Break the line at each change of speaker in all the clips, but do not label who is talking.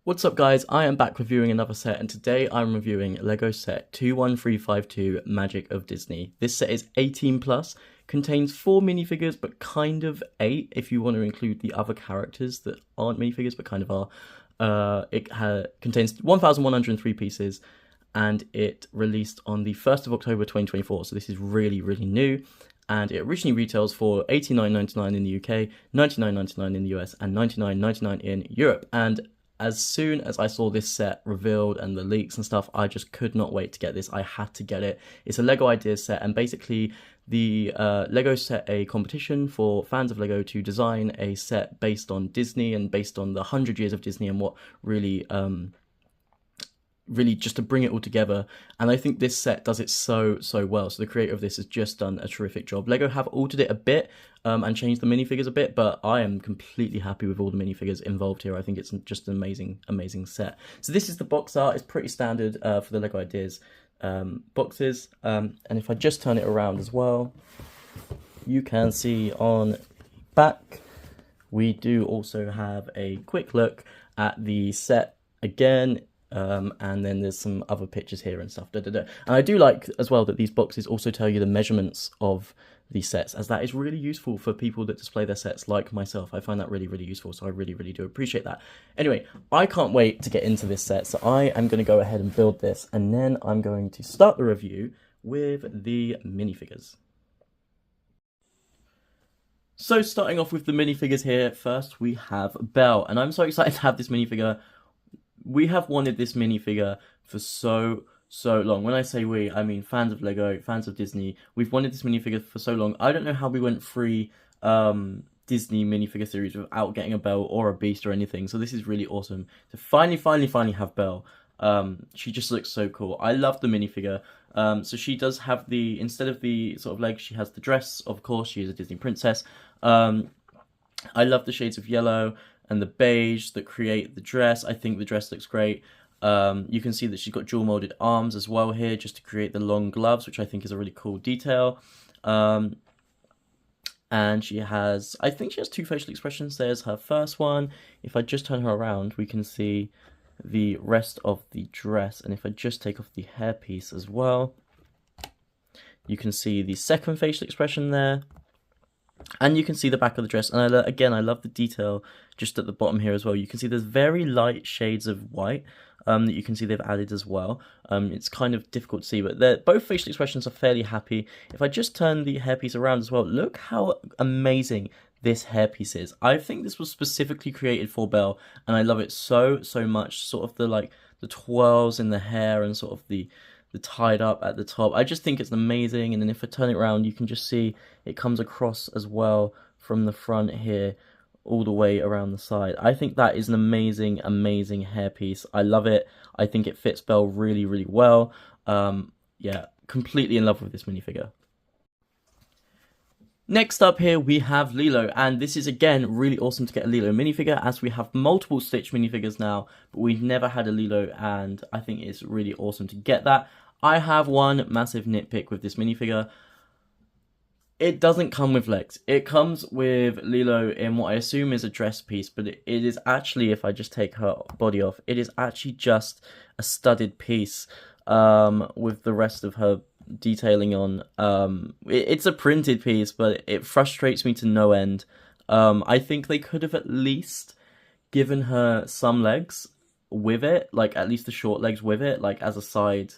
What's up guys, I am back reviewing another set and today I'm reviewing LEGO set 21352 Magic of Disney. This set is 18 plus, contains 4 minifigures but kind of 8 if you want to include the other characters that aren't minifigures but kind of are. It contains 1,103 pieces and it released on the 1st of October 2024, so this is really new. And it originally retails for $89.99 in the UK, $99.99 in the US, and $99.99 in Europe. And as soon as I saw this set revealed and the leaks and stuff, I just could not wait to get this. I had to get it. It's a LEGO Ideas set, and basically the LEGO set a competition for fans of LEGO to design a set based on Disney and based on the 100 years of Disney and what really just to bring it all together, and I think this set does it so well. So the creator of this has just done a terrific job. LEGO have altered it a bit and changed the minifigures a bit, but I am completely happy with all the minifigures involved here. I think it's just an amazing set. So this is the box art. It's pretty standard for the LEGO Ideas boxes, and if I just turn it around as well, you can see on back we do also have a quick look at the set again. And then there's some other pictures here and stuff. And I do like as well that these boxes also tell you the measurements of these sets, as that is really useful for people that display their sets like myself. I find that really useful, so I really do appreciate that. Anyway, I can't wait to get into this set, so I am going to go ahead and build this, and then I'm going to start the review with the minifigures. So starting off with the minifigures here, first we have Belle, and I'm so excited to have this minifigure. We have wanted this minifigure for so long. When I say we, I mean fans of LEGO, fans of Disney. We've wanted this minifigure for so long. I don't know how we went free Disney minifigure series without getting a Belle or a Beast or anything. So this is really awesome to finally have Belle. She just looks so cool. I love the minifigure. So she does have the, instead of the sort of legs, she has the dress. Of course, she is a Disney princess. I love the shades of yellow and the beige that create the dress. I think the dress looks great. You can see that she's got dual molded arms as well here, just to create the long gloves, which I think is a really cool detail. And she has, I think she has 2 facial expressions. There's her first one. If I just turn her around, we can see the rest of the dress. And if I just take off the hairpiece as well, you can see the second facial expression there. And you can see the back of the dress, and again, I love the detail just at the bottom here as well. You can see there's very light shades of white that you can see they've added as well. It's kind of difficult to see, but both facial expressions are fairly happy. If I just turn the hairpiece around as well, look how amazing this hairpiece is. I think this was specifically created for Belle, and I love it so much. Sort of the twirls in the hair and sort of the tied up at the top. I just think it's amazing. And then if I turn it around, you can just see it comes across as well from the front here all the way around the side. I think that is an amazing hairpiece. I love it. I think it fits Belle really well. Yeah, completely in love with this minifigure. Next up here we have Lilo, and this is again really awesome to get a Lilo minifigure, as we have multiple Stitch minifigures now, but we've never had a Lilo, and I think it's really awesome to get that. I have one massive nitpick with this minifigure. It doesn't come with legs. It comes with Lilo in what I assume is a dress piece, but it is actually, if I just take her body off, it is actually just a studded piece with the rest of her detailing on. It's a printed piece, but it frustrates me to no end. I think they could have at least given her some legs with it, like at least the short legs with it, like as a side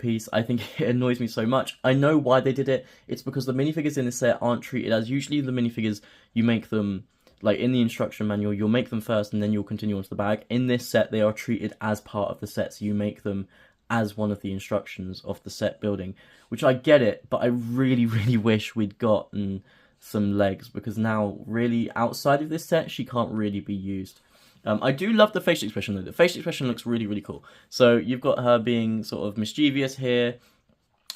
piece. I think it annoys me so much. I know why they did it. It's because the minifigures in this set aren't treated as, usually the minifigures, you make them, like in the instruction manual, you'll make them first and then you'll continue on to the bag. In this set, they are treated as part of the set, so you make them as one of the instructions of the set building, which I get it, but I really wish we'd gotten some legs, because now really outside of this set, she can't really be used. I do love the facial expression though. The facial expression looks really cool. So you've got her being sort of mischievous here.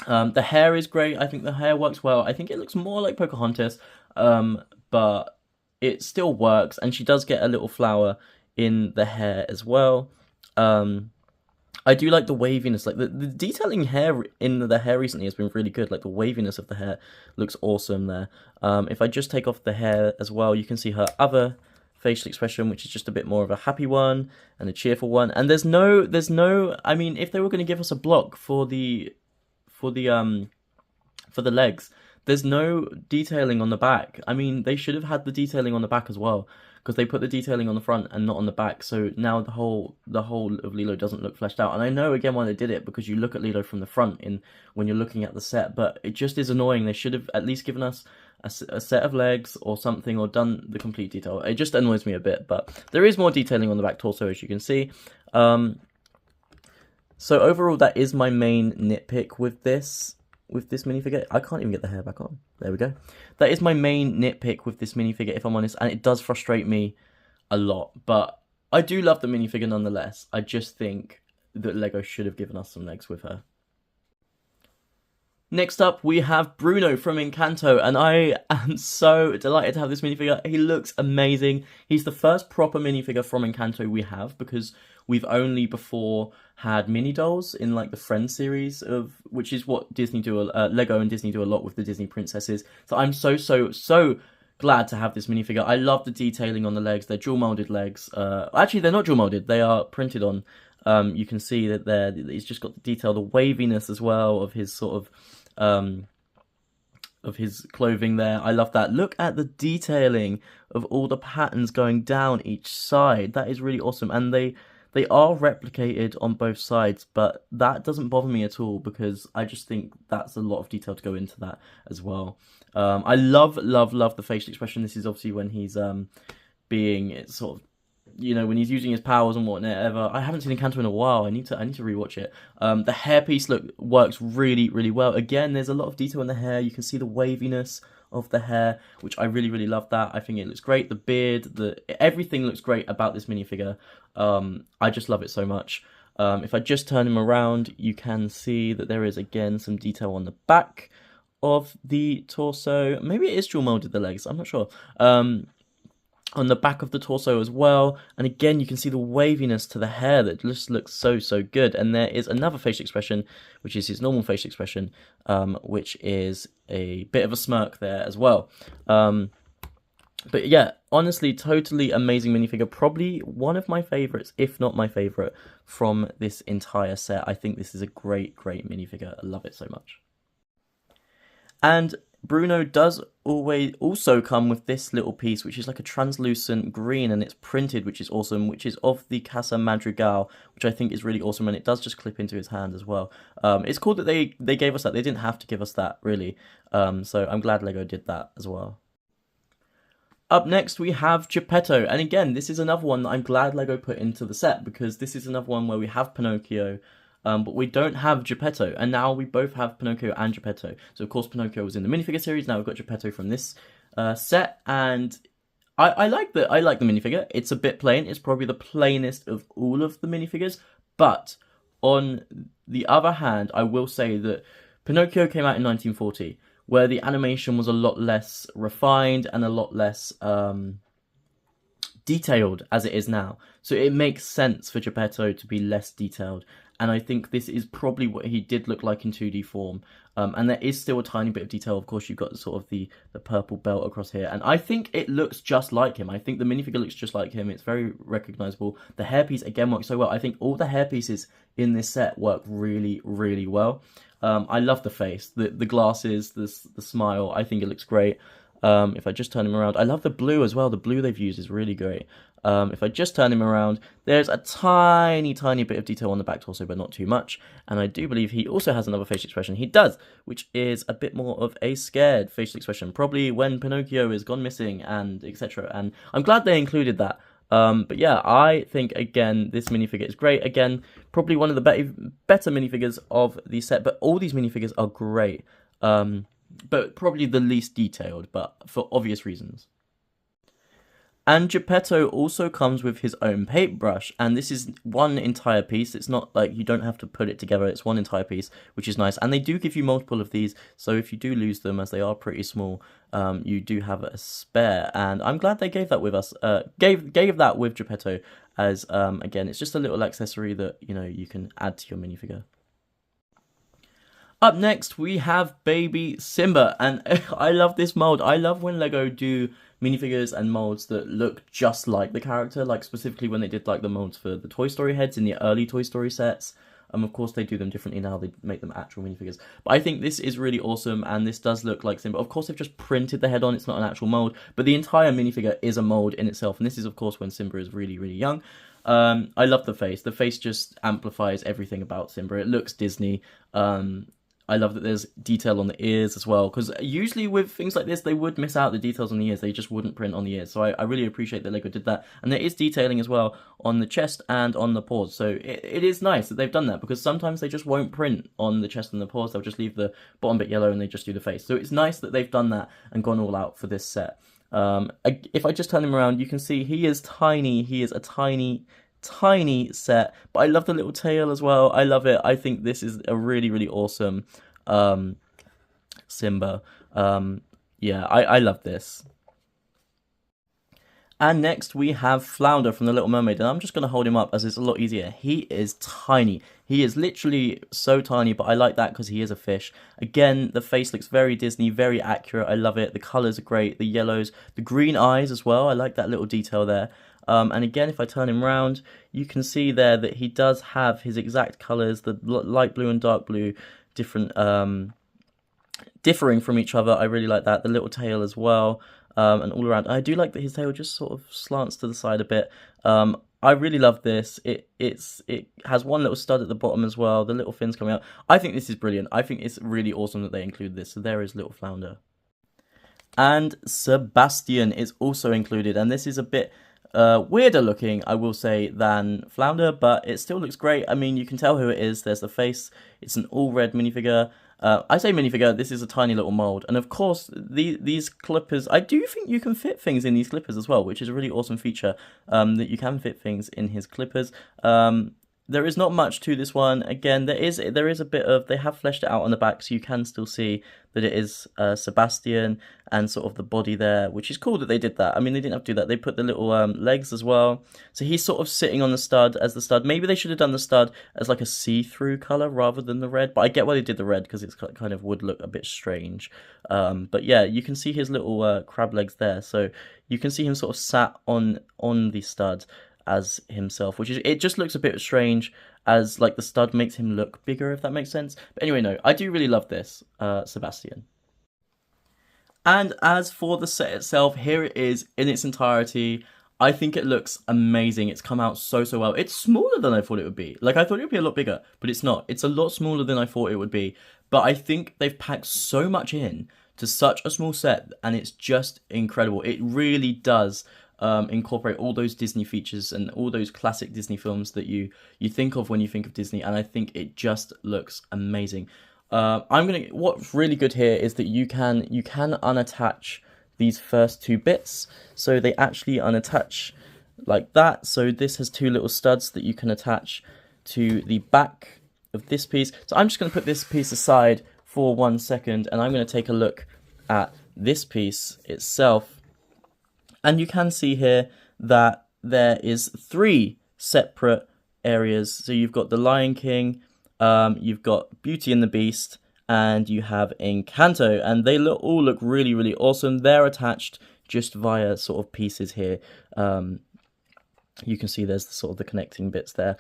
The hair is great. I think the hair works well. I think it looks more like Pocahontas, but it still works. And she does get a little flower in the hair as well. I do like the waviness, like the detailing hair in the hair recently has been really good. Like the waviness of the hair looks awesome there. If I just take off the hair as well, you can see her other facial expression, which is just a bit more of a happy one and a cheerful one. And there's no. I mean, if they were going to give us a block for the legs, there's no detailing on the back. I mean, they should have had the detailing on the back as well, because they put the detailing on the front and not on the back. So now the whole of Lilo doesn't look fleshed out. And I know again why they did it, because you look at Lilo from the front when you're looking at the set, but it just is annoying. They should have at least given us a set of legs or something, or done the complete detail. It just annoys me a bit, but there is more detailing on the back torso, as you can see. So overall, that is my main nitpick with this minifigure. I can't even get the hair back on. There we go. That is my main nitpick with this minifigure, if I'm honest, and it does frustrate me a lot. But I do love the minifigure nonetheless. I just think that LEGO should have given us some legs with her. Next up, we have Bruno from Encanto, and I am so delighted to have this minifigure. He looks amazing. He's the first proper minifigure from Encanto we have, because we've only before had mini dolls in like the Friends series, which is what Disney do, LEGO and Disney do a lot with the Disney princesses. So I'm so glad to have this minifigure. I love the detailing on the legs. They're dual molded legs. Actually, they're not dual molded. They are printed on. You can see that he's just got the detail, the waviness as well of his sort of his clothing there. I love that. Look at the detailing of all the patterns going down each side. That is really awesome. And they are replicated on both sides, but that doesn't bother me at all, because I just think that's a lot of detail to go into that as well. I love the facial expression. This is obviously when he's being sort of, when he's using his powers and whatever. I haven't seen Encanto in a while. I need to rewatch it. The hairpiece works really well. Again, there's a lot of detail in the hair. You can see the waviness of the hair, which I really love that. I think it looks great. The beard, everything looks great about this minifigure. I just love it so much. If I just turn him around, you can see that there is again some detail on the back of the torso. Maybe it is dual molded, the legs. I'm not sure. On the back of the torso as well, and again you can see the waviness to the hair that just looks so good. And there is another facial expression, which is his normal facial expression, which is a bit of a smirk there as well. But yeah, honestly, totally amazing minifigure. Probably one of my favorites, if not my favorite, from this entire set. I think this is a great minifigure. I love it so much. And Bruno does also come with this little piece, which is like a translucent green, and it's printed, which is awesome, which is of the Casa Madrigal, which I think is really awesome, and it does just clip into his hand as well. It's cool that they gave us that. They didn't have to give us that, really. So I'm glad LEGO did that as well. Up next, we have Geppetto, and again, this is another one that I'm glad LEGO put into the set, because this is another one where we have Pinocchio, but we don't have Geppetto, and now we both have Pinocchio and Geppetto. So of course Pinocchio was in the minifigure series, now we've got Geppetto from this set, and I like the minifigure. It's a bit plain, it's probably the plainest of all of the minifigures, but on the other hand, I will say that Pinocchio came out in 1940, where the animation was a lot less refined and a lot less detailed as it is now. So it makes sense for Geppetto to be less detailed. And I think this is probably what he did look like in 2D form. And there is still a tiny bit of detail. Of course, you've got sort of the purple belt across here. And I think it looks just like him. I think the minifigure looks just like him. It's very recognizable. The hairpiece, again, works so well. I think all the hairpieces in this set work really well. I love the face, the glasses, the smile. I think it looks great. If I just turn him around, I love the blue as well. The blue they've used is really great. If I just turn him around, there's a tiny bit of detail on the back torso, but not too much. And I do believe he also has another facial expression. He does, which is a bit more of a scared facial expression, probably when Pinocchio is gone missing and etc. And I'm glad they included that. But yeah, I think, again, this minifigure is great. Again, probably one of the better minifigures of the set, but all these minifigures are great. But probably the least detailed, but for obvious reasons. And Geppetto also comes with his own paintbrush, and this is one entire piece. It's not like you don't have to put it together, it's one entire piece, which is nice. And they do give you multiple of these, so if you do lose them, as they are pretty small, you do have a spare. And I'm glad they gave that with us, gave that with Geppetto, as, again, it's just a little accessory that, you can add to your minifigure. Up next, we have baby Simba, and I love this mold. I love when Lego do minifigures and molds that look just like the character, like specifically when they did like the molds for the Toy Story heads in the early Toy Story sets. Of course, they do them differently now. They make them actual minifigures. But I think this is really awesome, and this does look like Simba. Of course, they've just printed the head on. It's not an actual mold, but the entire minifigure is a mold in itself. And this is, of course, when Simba is really, really young. I love the face. The face just amplifies everything about Simba. It looks Disney. I love that there's detail on the ears as well, because usually with things like this, they would miss out the details on the ears. They just wouldn't print on the ears. So I really appreciate that Lego did that. And there is detailing as well on the chest and on the paws. So it is nice that they've done that, because sometimes they just won't print on the chest and the paws. They'll just leave the bottom bit yellow and they just do the face. So it's nice that they've done that and gone all out for this set. If I just turn him around, you can see he is tiny. He is a tiny set, but I love the little tail as well. I love it. I think this is a really, really awesome Simba. Yeah, I love this. And next we have Flounder from The Little Mermaid, and I'm just going to hold him up as it's a lot easier. He is tiny. He is literally so tiny, but I like that because he is a fish. Again, the face looks very Disney, very accurate. I love it. The colours are great. The yellows, the green eyes as well. I like that little detail there. And again, if I turn him around, you can see there that he does have his exact colours, the light blue and dark blue, different, differing from each other. I really like that. The little tail as well, and all around. I do like that his tail just sort of slants to the side a bit. I really love this. It has one little stud at the bottom as well. The little fins coming out. I think this is brilliant. I think it's really awesome that they include this. So there is little Flounder. And Sebastian is also included, and this is a bit weirder looking, I will say, than Flounder, but it still looks great. I mean, you can tell who it is. There's the face. It's an all red minifigure. I say minifigure, this is a tiny little mold. And of course, these clippers, I do think you can fit things in these clippers as well, which is a really awesome feature, that you can fit things in his clippers. There is not much to this one. Again, there is a bit of, they have fleshed it out on the back, so you can still see that it is Sebastian and sort of the body there, which is cool that they did that. I mean, they didn't have to do that. They put the little legs as well. So he's sort of sitting on the stud as the stud. Maybe they should have done the stud as like a see-through color rather than the red, but I get why they did the red because it's kind of would look a bit strange. But yeah, you can see his little crab legs there. So you can see him sort of sat on the stud as himself, which is, it just looks a bit strange as like the stud makes him look bigger, if that makes sense. But anyway, no, I do really love this Sebastian. And as for the set itself, here it is in its entirety. I think it looks amazing. It's come out so well. It's smaller than I thought it would be. Like, I thought it would be a lot bigger, but it's not. It's a lot smaller than I thought it would be. But I think they've packed so much in to such a small set, and it's just incredible. It really does incorporate all those Disney features and all those classic Disney films that you think of when you think of Disney, and I think it just looks amazing. What's really good here is that you can unattach these first two bits, so they actually unattach like that. So this has two little studs that you can attach to the back of this piece. So I'm just going to put this piece aside for 1 second, and I'm going to take a look at this piece itself. And you can see here that there is 3 separate areas. So you've got the Lion King, you've got Beauty and the Beast, and you have Encanto. And they all look really, really awesome. They're attached just via sort of pieces here. You can see there's the connecting bits there.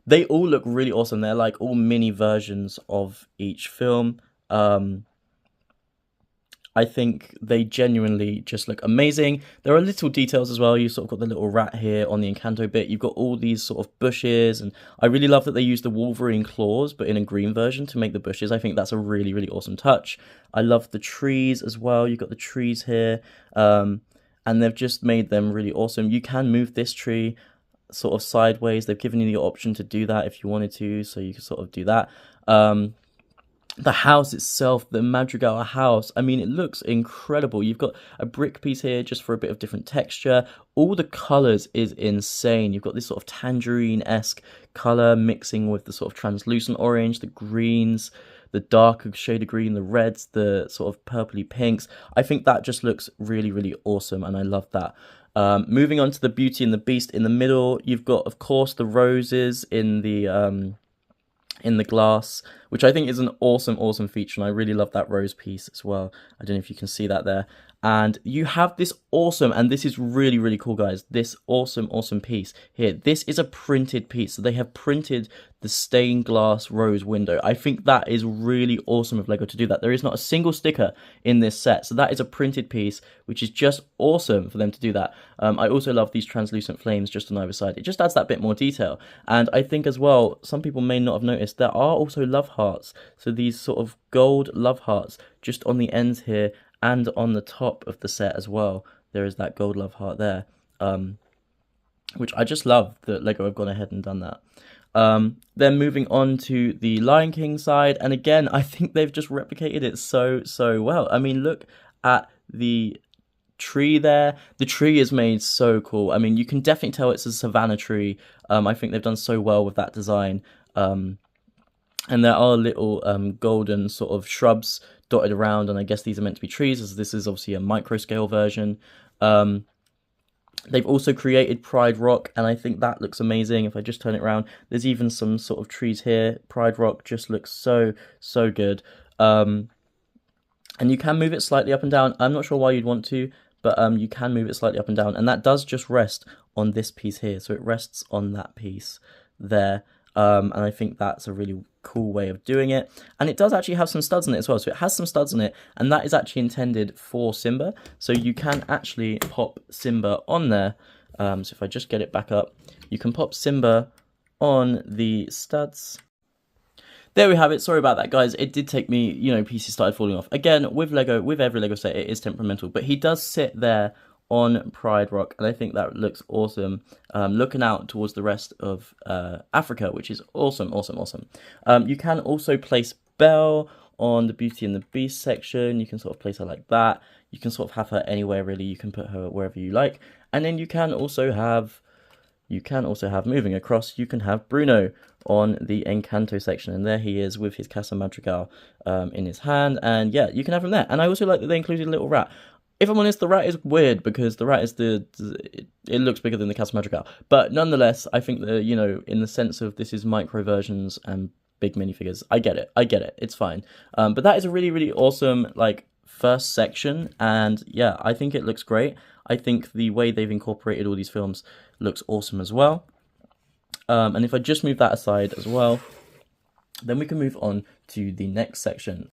They all look really awesome. They're like all mini versions of each film. I think they genuinely just look amazing. There are little details as well. You sort of got the little rat here on the Encanto bit. You've got all these sort of bushes, and I really love that they used the Wolverine claws, but in a green version to make the bushes. I think that's a really, really awesome touch. I love the trees as well. You've got the trees here, and they've just made them really awesome. You can move this tree sort of sideways. They've given you the option to do that if you wanted to, so you can sort of do that. The house itself, the Madrigal house, I mean, it looks incredible. You've got a brick piece here just for a bit of different texture. All the colours is insane. You've got this sort of tangerine-esque colour mixing with the sort of translucent orange, the greens, the darker shade of green, the reds, the sort of purpley pinks. I think that just looks really, really awesome, and I love that. Moving on to the Beauty and the Beast in the middle, you've got, of course, the roses in the in the glass, which I think is an awesome feature, and I really love that rose piece as well. I don't know if you can see that there. And you have this awesome, and this is really cool, guys, this awesome piece here. This is a printed piece, so they have printed the stained glass rose window. I think that is really awesome of Lego to do that. There is not a single sticker in this set, so that is a printed piece, which is just awesome for them to do that. I also love these translucent flames just on either side. It just adds that bit more detail. And I think as well, some people may not have noticed, there are also love hearts. So these sort of gold love hearts just on the ends here, and on the top of the set as well, there is that gold love heart there, which I just love that Lego have gone ahead and done that. Then moving on to the Lion King side, and again, I think they've just replicated it so well. I mean, look at the tree there. The tree is made so cool. I mean, you can definitely tell it's a savannah tree. I think they've done so well with that design. And there are little golden sort of shrubs dotted around, and I guess these are meant to be trees, as this is obviously a micro scale version. They've also created Pride Rock, and I think that looks amazing. If I just turn it around, there's even some sort of trees here. Pride Rock just looks so good. And you can move it slightly up and down. I'm not sure why you'd want to, but you can move it slightly up and down, and that does just rest on this piece here. So it rests on that piece there. And I think that's a really cool way of doing it. And it does actually have some studs in it as well. So it has some studs in it, and that is actually intended for Simba. So you can actually pop Simba on there. So if I just get it back up, you can pop Simba on the studs. There we have it. Sorry about that, guys. It did take me, pieces started falling off. Again, with Lego, with every Lego set, it is temperamental. But he does sit there on Pride Rock, and I think that looks awesome, looking out towards the rest of Africa, which is awesome. You can also place Belle on the Beauty and the Beast section. You can sort of place her like that. You can sort of have her anywhere, really. You can put her wherever you like. And then you can also have moving across, you can have Bruno on the Encanto section, and there he is with his Casa Madrigal in his hand, and yeah, you can have him there. And I also like that they included a little rat. If I'm honest, the rat is weird because the rat is it looks bigger than the Casa Madrigal. But nonetheless, I think that, in the sense of this is micro versions and big minifigures, I get it. It's fine. But that is a really awesome, first section. And yeah, I think it looks great. I think the way they've incorporated all these films looks awesome as well. And if I just move that aside as well, then we can move on to the next section.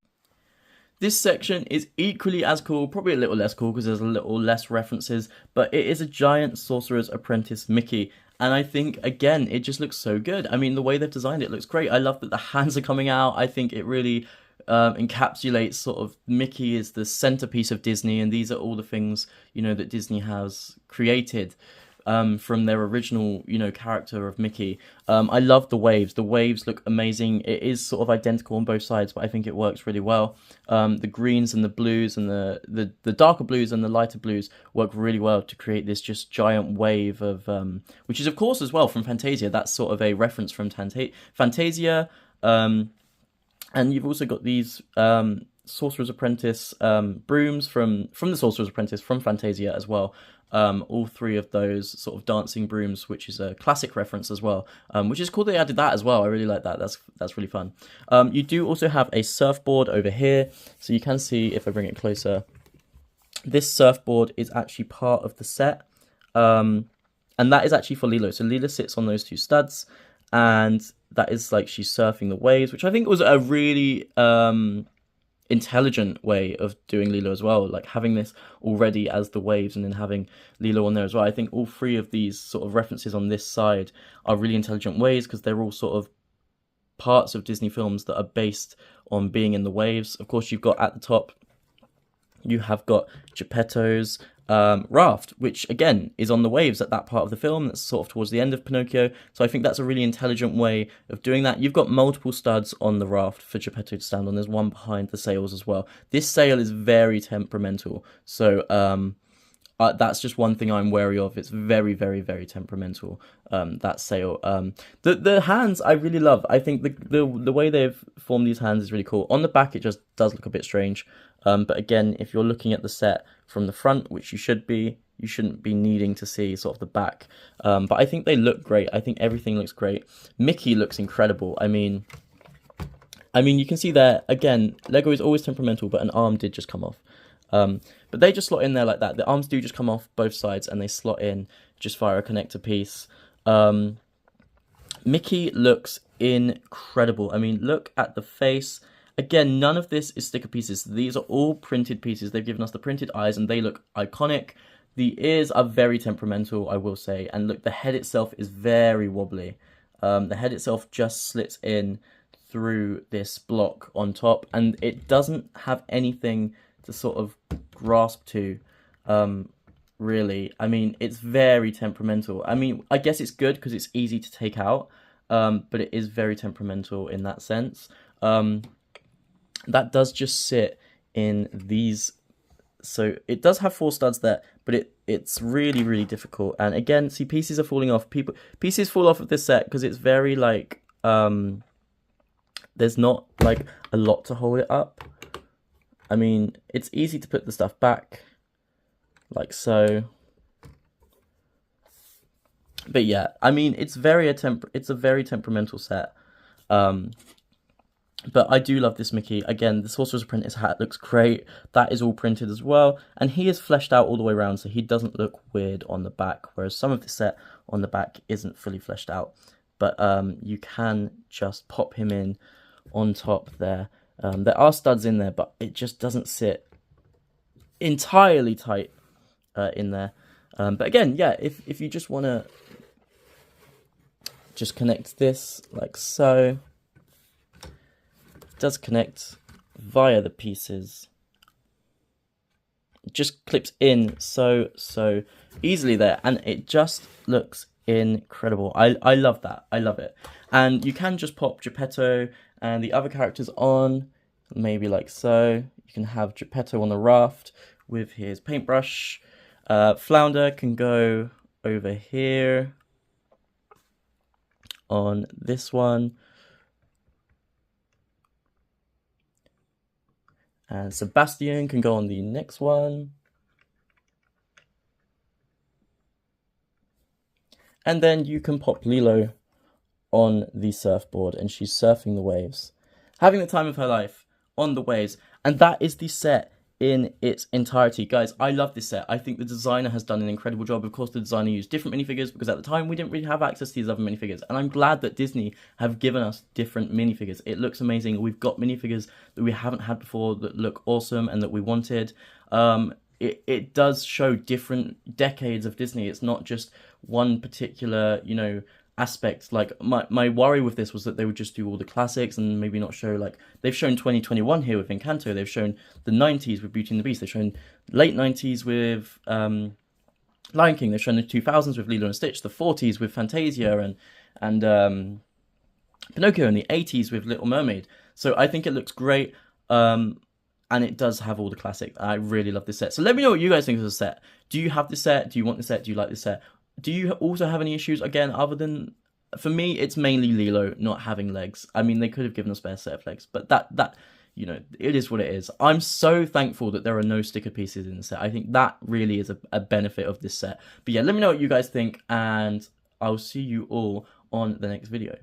This section is equally as cool, probably a little less cool because there's a little less references, but it is a giant Sorcerer's Apprentice Mickey. And I think, again, it just looks so good. I mean, the way they've designed it looks great. I love that the hands are coming out. I think it really encapsulates sort of Mickey is the centerpiece of Disney, and these are all the things, that Disney has created. From their original, character of Mickey. I love the waves. The waves look amazing. It is sort of identical on both sides, but I think it works really well. The greens and the blues and the darker blues and the lighter blues work really well to create this just giant wave of, which is of course as well from Fantasia. That's sort of a reference from Fantasia. And you've also got these Sorcerer's Apprentice brooms from the Sorcerer's Apprentice from Fantasia as well. All three of those sort of dancing brooms, which is a classic reference as well, which is cool they added that as well. I really like that. That's really fun. You do also have a surfboard over here, so you can see if I bring it closer. This surfboard is actually part of the set, and that is actually for Lilo. So Lilo sits on those two studs, and that is like she's surfing the waves, which I think was a really intelligent way of doing Lilo as well, like having this already as the waves and then having Lilo on there as well. I think all three of these sort of references on this side are really intelligent ways because they're all sort of parts of Disney films that are based on being in the waves. Of course, you've got at the top, you have got Geppetto's raft, which again is on the waves at that part of the film. That's sort of towards the end of Pinocchio. So I think that's a really intelligent way of doing that. You've got multiple studs on the raft for Geppetto to stand on. There's one behind the sails as well. This sail is very temperamental. So that's just one thing I'm wary of. It's very temperamental, that sail. The hands I really love. I think the way they've formed these hands is really cool. On the back it just does look a bit strange. But again, if you're looking at the set from the front, which you should be, you shouldn't be needing to see sort of the back. But I think they look great. I think everything looks great. Mickey looks incredible. I mean, I mean, you can see there, again, Lego is always temperamental, but an arm did just come off. But they just slot in there like that. The arms do just come off both sides, and they slot in just via a connector piece. Mickey looks incredible. I mean, look at the face. Again, none of this is sticker pieces. These are all printed pieces. They've given us the printed eyes, and they look iconic. The ears are very temperamental, I will say. And look, the head itself is very wobbly. The head itself just slits in through this block on top, and it doesn't have anything to sort of grasp to, really. I mean, it's very temperamental. I mean, I guess it's good because it's easy to take out, but it is very temperamental in that sense. That does just sit in these, so it does have 4 studs there, but it's really, really difficult. And again, see, pieces are falling off. Pieces fall off of this set because it's very, like, there's not, like, a lot to hold it up. I mean, it's easy to put the stuff back, like so. But yeah, I mean, it's a very temperamental set. But I do love this Mickey. Again, the Sorcerer's Apprentice hat looks great. That is all printed as well. And he is fleshed out all the way around, so he doesn't look weird on the back, whereas some of the set on the back isn't fully fleshed out. But you can just pop him in on top there. There are studs in there, but it just doesn't sit entirely tight in there. But again, yeah, if you just want to just connect this like so, it does connect via the pieces. It just clips in so easily there, and it just looks incredible. I love that. I love it. And you can just pop Geppetto and the other characters on, maybe like so. You can have Geppetto on the raft with his paintbrush. Flounder can go over here on this one. And Sebastian can go on the next one. And then you can pop Lilo on the surfboard, and she's surfing the waves, having the time of her life on the waves. And that is the set in its entirety. Guys, I love this set. I think the designer has done an incredible job. Of course, the designer used different minifigures because at the time we didn't really have access to these other minifigures. And I'm glad that Disney have given us different minifigures. It looks amazing. We've got minifigures that we haven't had before that look awesome and that we wanted. It does show different decades of Disney. It's not just one particular, you know, aspect. Like my worry with this was that they would just do all the classics and maybe not show, like, they've shown 2021 here with Encanto, they've shown the 90s with Beauty and the Beast, they've shown late 90s with Lion King, they've shown the 2000s with Lilo and Stitch, the 40s with Fantasia and Pinocchio, and the 80s with Little Mermaid. So I think it looks great, and it does have all the classics. I really love this set. So let me know what you guys think of the set. Do you have this set? Do you want this set? Do you like this set? Do you also have any issues, again, other than, for me, it's mainly Lilo not having legs. I mean, they could have given a spare set of legs, but that you know, it is what it is. I'm so thankful that there are no sticker pieces in the set. I think that really is a benefit of this set. But yeah, let me know what you guys think, and I'll see you all on the next video.